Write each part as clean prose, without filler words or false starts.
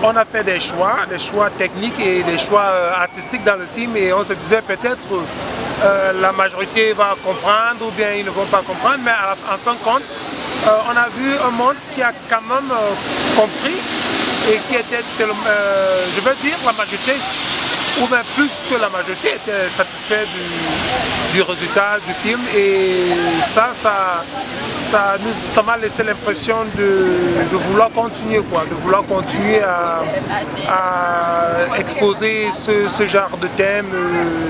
on a fait des choix techniques et des choix artistiques dans le film et on se disait peut-être la majorité va comprendre ou bien ils ne vont pas comprendre, mais en fin de compte, on a vu un monde qui a quand même compris et qui était, je veux dire, la majorité, ou bien plus que la majorité, était satisfait du résultat du film et ça m'a laissé l'impression de vouloir continuer, de vouloir continuer à exposer ce genre de thème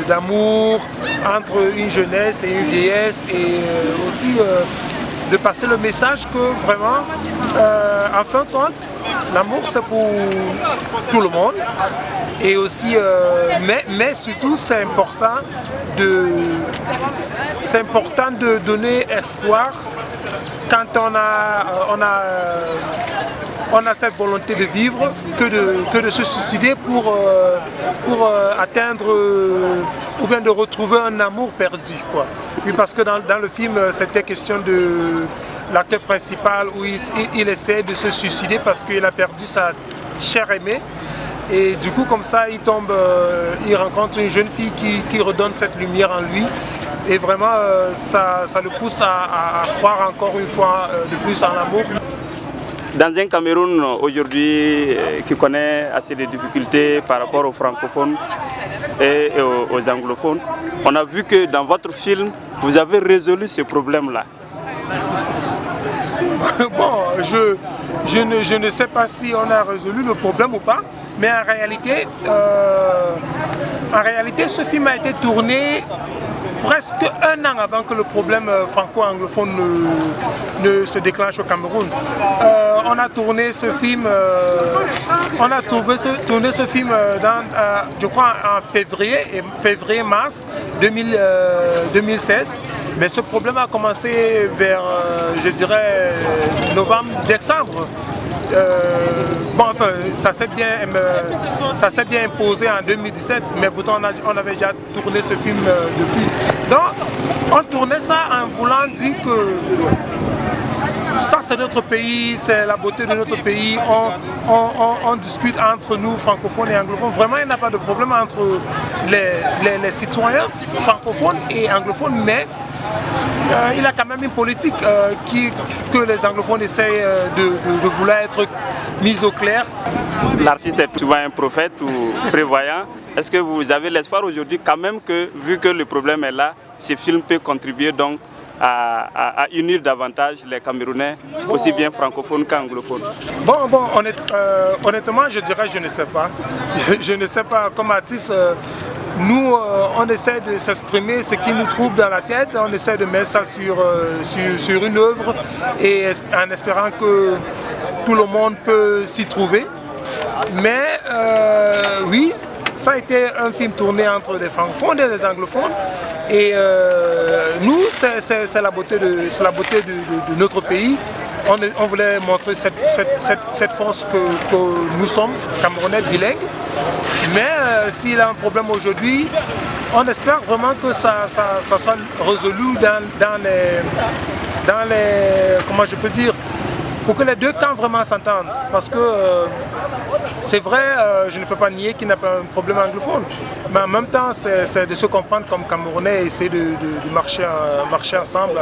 d'amour entre une jeunesse et une vieillesse et aussi de passer le message que vraiment, en fin de compte, l'amour c'est pour tout le monde et aussi, mais surtout c'est important de donner espoir quand on a cette volonté de vivre que de se suicider pour atteindre ou bien de retrouver un amour perdu, quoi. Oui, parce que dans le film c'était question de l'acteur principal où il essaie de se suicider parce qu'il a perdu sa chère aimée et du coup comme ça il rencontre une jeune fille qui redonne cette lumière en lui et vraiment ça le pousse à croire encore une fois de plus en l'amour. Dans un Cameroun aujourd'hui qui connaît assez de difficultés par rapport aux francophones et aux anglophones, on a vu que dans votre film, vous avez résolu ce problème-là. Bon, je ne sais pas si on a résolu le problème ou pas, mais en réalité ce film a été tourné presque un an avant que le problème franco-anglophone ne se déclenche au Cameroun. On a tourné ce film, je crois en février-mars 2016. Mais ce problème a commencé vers, je dirais, novembre-décembre. Bon, enfin, ça s'est bien imposé en 2017, mais pourtant on avait déjà tourné ce film depuis. Donc, on tournait ça en voulant dire que ça c'est notre pays, c'est la beauté de notre pays, on discute entre nous, francophones et anglophones. Vraiment, il n'y a pas de problème entre les citoyens francophones et anglophones, mais il y a quand même une politique que les anglophones essayent de vouloir être mise au clair. L'artiste est souvent un prophète ou prévoyant. Est-ce que vous avez l'espoir aujourd'hui quand même que, vu que le problème est là, ce film peut contribuer donc à unir davantage les Camerounais, aussi bien francophones qu'anglophones? Honnêtement, je dirais je ne sais pas. Je ne sais pas, comme artiste, nous, on essaie de s'exprimer ce qui nous trouble dans la tête, on essaie de mettre ça sur une œuvre et en espérant que tout le monde peut s'y trouver. Mais oui, ça a été un film tourné entre des francophones et des anglophones. Et nous, c'est la beauté de notre pays. On voulait montrer cette force que nous sommes, Camerounais bilingues. Mais s'il y a un problème aujourd'hui, on espère vraiment que ça soit résolu dans les comment je peux dire, pour que les deux camps vraiment s'entendent. Parce que c'est vrai, je ne peux pas nier qu'il n'y a pas un problème anglophone. Mais en même temps, c'est de se comprendre comme Camerounais et essayer de marcher ensemble.